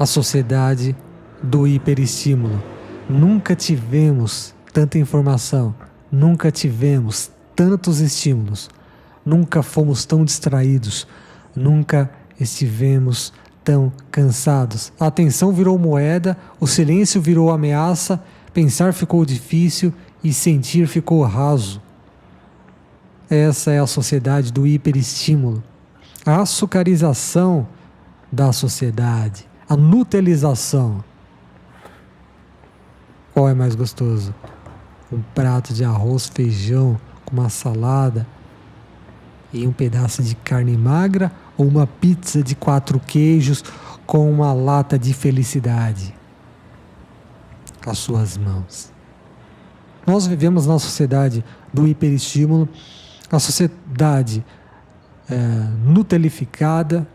a sociedade do hiperestímulo. Nunca tivemos tanta informação, nunca tivemos tantos estímulos, nunca fomos tão distraídos, nunca estivemos tão cansados. A atenção virou moeda, o silêncio virou ameaça, pensar ficou difícil e sentir ficou raso. Essa é a sociedade do hiperestímulo. A açucarização da sociedade, a nutelização. Qual é mais gostoso? Um prato de arroz, feijão com uma salada e um pedaço de carne magra, ou uma pizza de 4 queijos com uma lata de felicidade às suas mãos? Nós vivemos na sociedade do hiperestímulo, a sociedade nutelificada,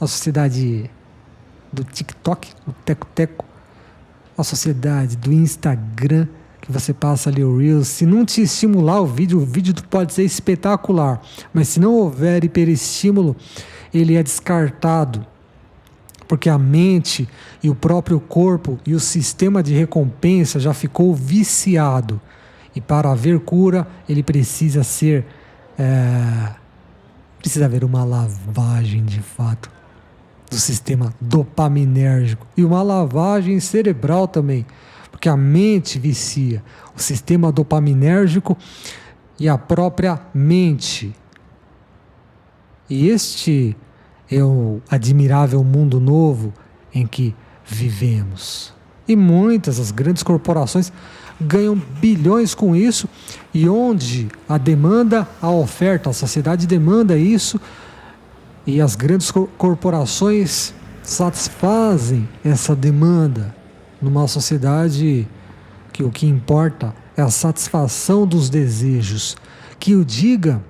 a sociedade do TikTok, o teco-teco, a sociedade do Instagram, que você passa ali o Reels. Se não te estimular o vídeo pode ser espetacular, mas se não houver hiperestímulo, ele é descartado, porque a mente e o próprio corpo e o sistema de recompensa já ficou viciado, e para haver cura ele precisa haver uma lavagem de fato do sistema dopaminérgico e uma lavagem cerebral também, porque a mente vicia, o sistema dopaminérgico e a própria mente. E este é o admirável mundo novo em que vivemos. E muitas, as grandes corporações ganham bilhões com isso, e onde a demanda, a oferta, a sociedade demanda isso, e as grandes corporações satisfazem essa demanda numa sociedade que o que importa é a satisfação dos desejos. Que o diga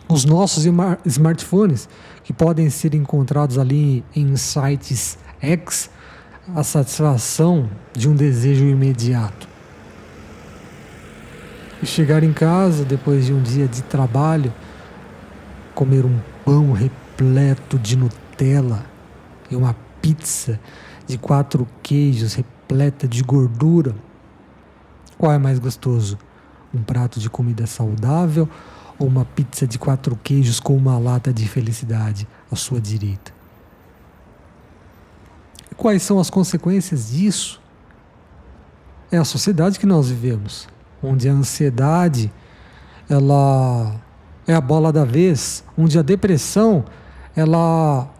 os nossos smartphones, que podem ser encontrados ali em sites X, a satisfação de um desejo imediato. E chegar em casa depois de um dia de trabalho, comer um pão repleto de Nutella e uma pizza de 4 queijos repleta de gordura. Qual é mais gostoso? Um prato de comida saudável ou uma pizza de 4 queijos com uma lata de felicidade à sua direita? E quais são as consequências disso? É a sociedade que nós vivemos, onde a ansiedade ela é a bola da vez, onde a depressão ela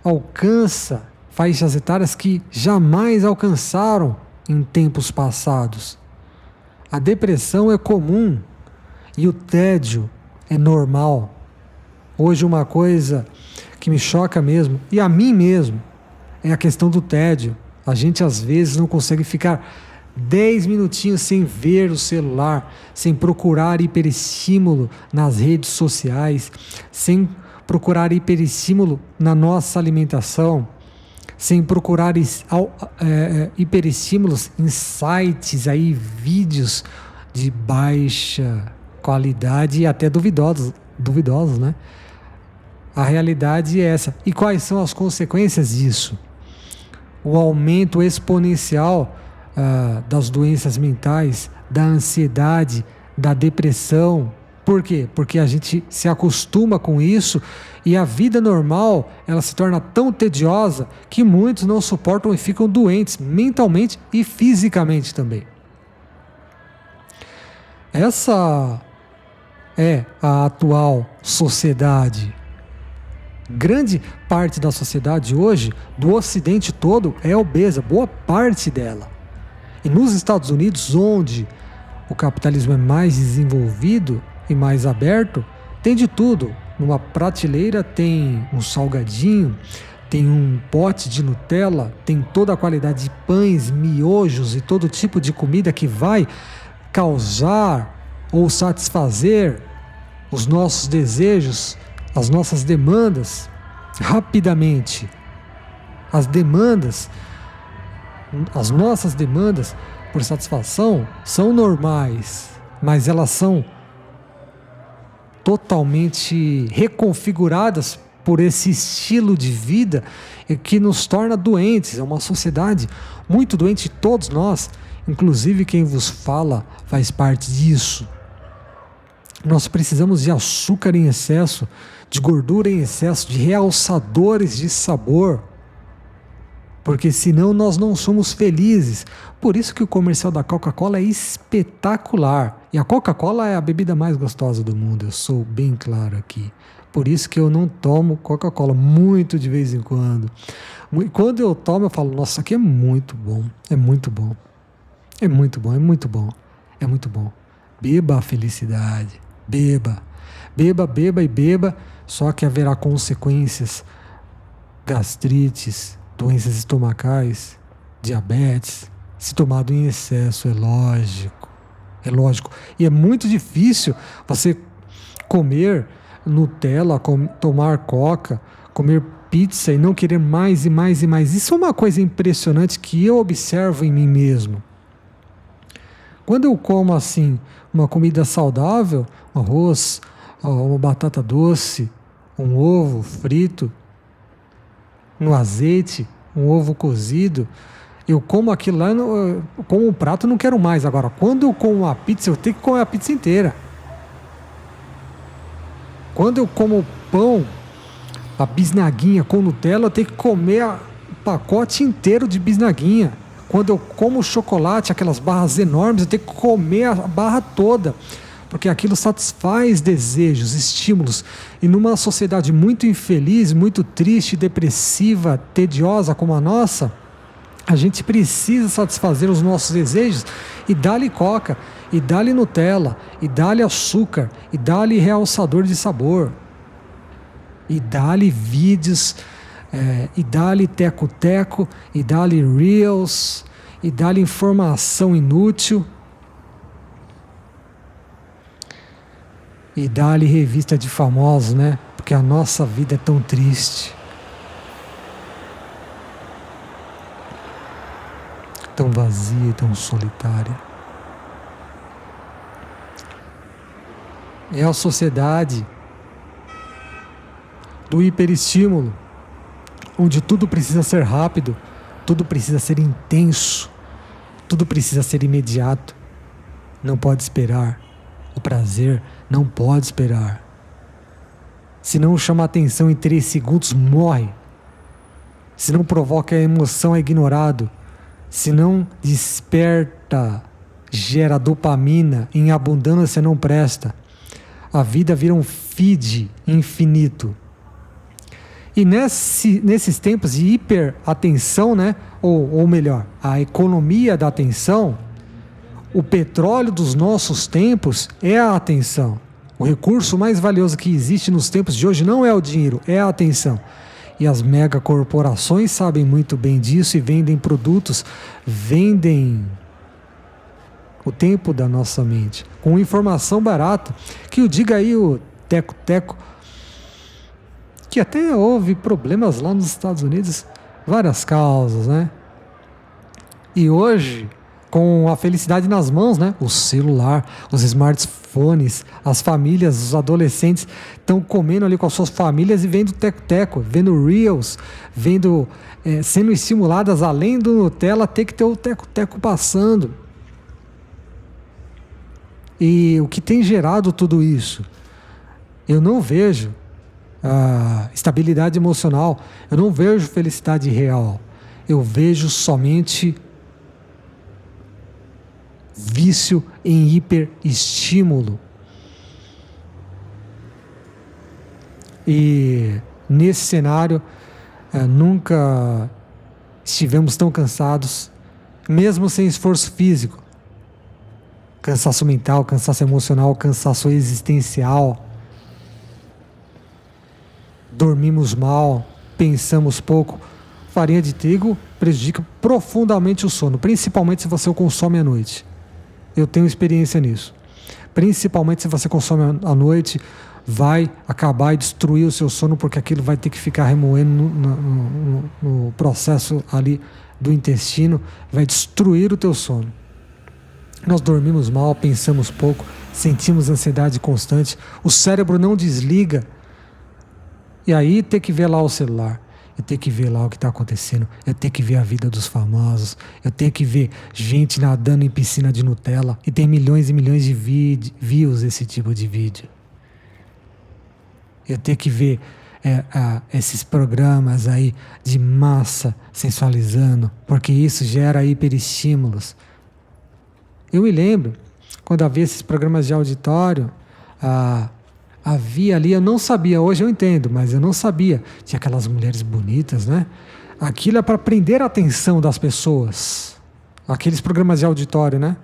alcança faixas etárias que jamais alcançaram em tempos passados. A depressão é comum e o tédio é normal. Hoje uma coisa que me choca mesmo, e a mim mesmo, é a questão do tédio. A gente às vezes não consegue ficar 10 minutinhos sem ver o celular, sem procurar hiperestímulo nas redes sociais, sem procurar hiperestímulo na nossa alimentação, sem procurar hiperestímulos em sites, aí, vídeos de baixa qualidade e até duvidosos, né? A realidade é essa. E quais são as consequências disso? O aumento exponencial das doenças mentais, da ansiedade, da depressão. Por quê? Porque a gente se acostuma com isso e a vida normal ela se torna tão tediosa que muitos não suportam e ficam doentes mentalmente e fisicamente também. Essa é a atual sociedade. Grande parte da sociedade hoje, do Ocidente todo, é obesa, boa parte dela. E nos Estados Unidos, onde o capitalismo é mais desenvolvido e mais aberto, tem de tudo. Numa prateleira tem um salgadinho, tem um pote de Nutella, tem toda a qualidade de pães, miojos e todo tipo de comida que vai causar ou satisfazer os nossos desejos, as nossas demandas rapidamente. As nossas demandas por satisfação são normais, mas elas são totalmente reconfiguradas por esse estilo de vida que nos torna doentes. É uma sociedade muito doente, todos nós, inclusive quem vos fala, faz parte disso. Nós precisamos de açúcar em excesso, de gordura em excesso, de realçadores de sabor, porque senão nós não somos felizes. Por isso que o comercial da Coca-Cola é espetacular. E a Coca-Cola é a bebida mais gostosa do mundo, eu sou bem claro aqui. Por isso que eu não tomo Coca-Cola, muito de vez em quando. E quando eu tomo, eu falo, nossa, isso aqui é muito bom, é muito bom. É muito bom, é muito bom, é muito bom. Beba a felicidade, beba. Beba, beba e beba, só que haverá consequências, gastrites, doenças estomacais, diabetes, se tomado em excesso, é lógico. É lógico. E é muito difícil você comer Nutella, tomar Coca, comer pizza e não querer mais e mais e mais. Isso é uma coisa impressionante que eu observo em mim mesmo. Quando eu como assim uma comida saudável, um arroz, uma batata doce, um ovo frito, no azeite, um ovo cozido, eu como aquilo lá, como um prato, não quero mais. Agora, quando eu como a pizza, eu tenho que comer a pizza inteira. Quando eu como pão, a bisnaguinha com Nutella, eu tenho que comer o pacote inteiro de bisnaguinha. Quando eu como chocolate, aquelas barras enormes, eu tenho que comer a barra toda, porque aquilo satisfaz desejos, estímulos. E numa sociedade muito infeliz, muito triste, depressiva, tediosa como a nossa, a gente precisa satisfazer os nossos desejos e dá-lhe Coca, e dá-lhe Nutella, e dá-lhe açúcar, e dá-lhe realçador de sabor, e dá-lhe vídeos, e dá-lhe teco-teco, e dá-lhe reels, e dá-lhe informação inútil, e dá-lhe revista de famosos, né? Porque a nossa vida é tão triste, tão vazia e tão solitária. É a sociedade do hiperestímulo, onde tudo precisa ser rápido, tudo precisa ser intenso, tudo precisa ser imediato. Não pode esperar. O prazer não pode esperar. Se não chama a atenção em 3 segundos, morre. Se não provoca a emoção, é ignorado. Se não desperta, gera dopamina em abundância, não presta. A vida vira um feed infinito. E nesses tempos de hiperatenção, né? Ou melhor, a economia da atenção, o petróleo dos nossos tempos é a atenção. O recurso mais valioso que existe nos tempos de hoje não é o dinheiro, é a atenção. E as megacorporações sabem muito bem disso e vendem produtos, vendem o tempo da nossa mente, com informação barata, que o diga aí o teco-teco, que até houve problemas lá nos Estados Unidos, várias causas, né? E hoje, com a felicidade nas mãos, né? O celular, os smartphones, as famílias, os adolescentes estão comendo ali com as suas famílias e vendo teco-teco, vendo reels, vendo, sendo estimuladas além do Nutella, ter que ter o teco-teco passando. E o que tem gerado tudo isso? Eu não vejo estabilidade emocional, eu não vejo felicidade real, eu vejo somente vício em hiperestímulo. E nesse cenário, nunca estivemos tão cansados, mesmo sem esforço físico. Cansaço mental, cansaço emocional, cansaço existencial. Dormimos mal, pensamos pouco. Farinha de trigo prejudica profundamente o sono, principalmente se você o consome à noite. Eu tenho experiência nisso. Principalmente se você consome à noite, vai acabar e destruir o seu sono, porque aquilo vai ter que ficar remoendo no processo ali do intestino, vai destruir o teu sono. Nós dormimos mal, pensamos pouco, sentimos ansiedade constante, o cérebro não desliga E aí ter que ver lá o celular, eu tenho que ver lá o que está acontecendo, eu tenho que ver a vida dos famosos, eu tenho que ver gente nadando em piscina de Nutella, e tem milhões e milhões de views esse tipo de vídeo. Eu tenho que ver esses programas aí de massa sensualizando, porque isso gera hiperestímulos. Eu me lembro, quando havia esses programas de auditório, havia ali, eu não sabia, hoje eu entendo, mas eu não sabia. Tinha aquelas mulheres bonitas, né? Aquilo é para prender a atenção das pessoas. Aqueles programas de auditório, né?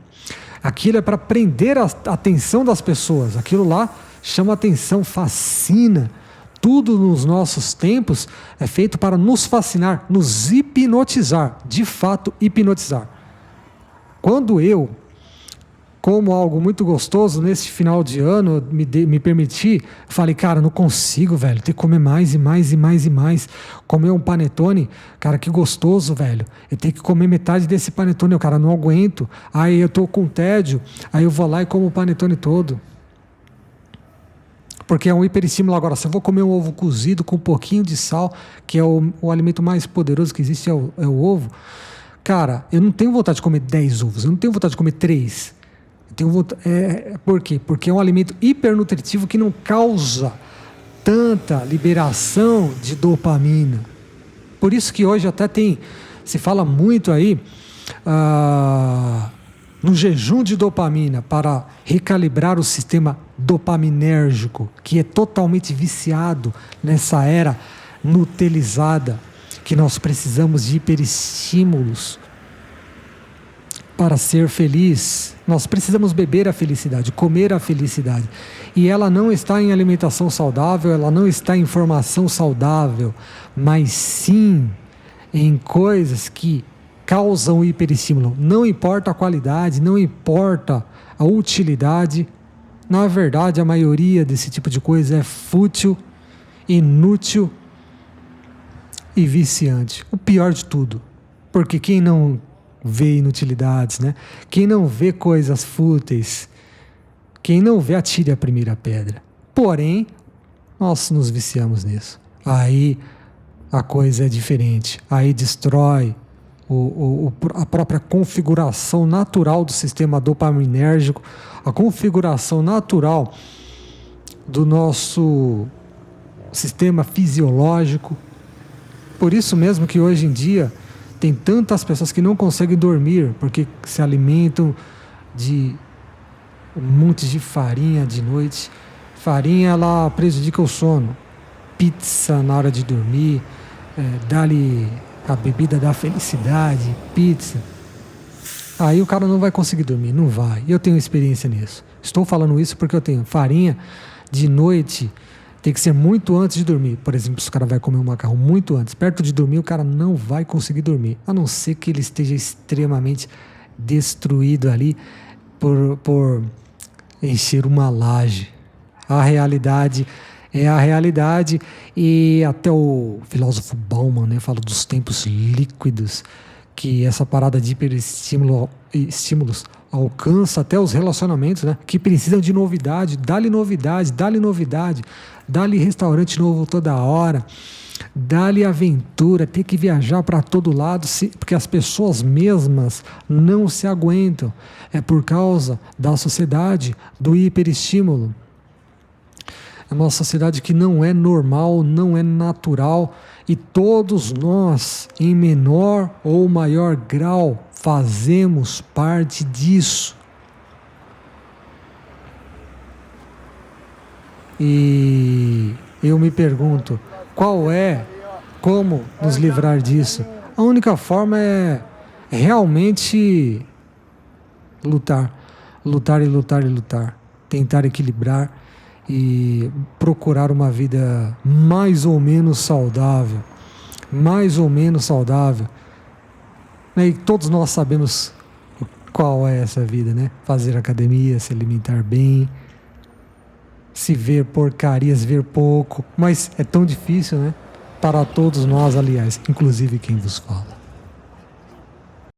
Aquilo é para prender a atenção das pessoas. Aquilo lá chama atenção, fascina. Tudo nos nossos tempos é feito para nos fascinar, nos hipnotizar, de fato hipnotizar. Quando eu como algo muito gostoso, nesse final de ano, me permiti, falei, cara, não consigo, velho, ter que comer mais e mais e mais e mais. Comer um panetone, cara, que gostoso, velho. Eu tenho que comer metade desse panetone, eu, cara, não aguento. Aí eu tô com tédio, aí eu vou lá e como o panetone todo. Porque é um hiperestímulo. Agora, se eu vou comer um ovo cozido com um pouquinho de sal, que é o alimento mais poderoso que existe, é o ovo, cara, eu não tenho vontade de comer 10 ovos, eu não tenho vontade de comer 3. Por quê? Porque é um alimento hipernutritivo que não causa tanta liberação de dopamina. Por isso que hoje até se fala muito aí no jejum de dopamina para recalibrar o sistema dopaminérgico, que é totalmente viciado nessa era nutelizada, que nós precisamos de hiperestímulos para ser feliz. Nós precisamos beber a felicidade, comer a felicidade. E ela não está em alimentação saudável, ela não está em informação saudável, mas sim em coisas que causam hiperestímulo. Não importa a qualidade, não importa a utilidade. Na verdade, a maioria desse tipo de coisa é fútil, inútil e viciante. O pior de tudo. Porque quem não vê inutilidades, né? Quem não vê coisas fúteis, quem não vê, atire a primeira pedra. Porém, nós nos viciamos nisso. Aí a coisa é diferente. Aí destrói a própria configuração natural do sistema dopaminérgico, a configuração natural do nosso sistema fisiológico. Por isso mesmo que hoje em dia tem tantas pessoas que não conseguem dormir porque se alimentam de um monte de farinha de noite. Farinha, ela prejudica o sono. Pizza na hora de dormir, dá-lhe a bebida da felicidade, pizza. Aí o cara não vai conseguir dormir, não vai. Eu tenho experiência nisso. Estou falando isso porque eu tenho farinha de noite. Tem que ser muito antes de dormir. Por exemplo, se o cara vai comer um macarrão muito antes, perto de dormir, o cara não vai conseguir dormir. A não ser que ele esteja extremamente destruído ali por encher uma laje. A realidade é a realidade. E até o filósofo Bauman, né, fala dos tempos líquidos, que essa parada de hiperestímulos alcança até os relacionamentos, né, que precisam de novidade. Dá-lhe novidade, dá-lhe novidade. Dá-lhe restaurante novo toda hora, dá-lhe aventura, ter que viajar para todo lado, porque as pessoas mesmas não se aguentam. É por causa da sociedade, do hiperestímulo. É uma sociedade que não é normal, não é natural, e todos nós, em menor ou maior grau, fazemos parte disso. E eu me pergunto, como nos livrar disso? A única forma é realmente lutar e lutar e lutar, tentar equilibrar e procurar uma vida mais ou menos saudável, E todos nós sabemos qual é essa vida, né? Fazer academia, se alimentar bem, se ver porcarias, ver pouco, mas é tão difícil, né? Para todos nós, aliás, inclusive quem vos fala.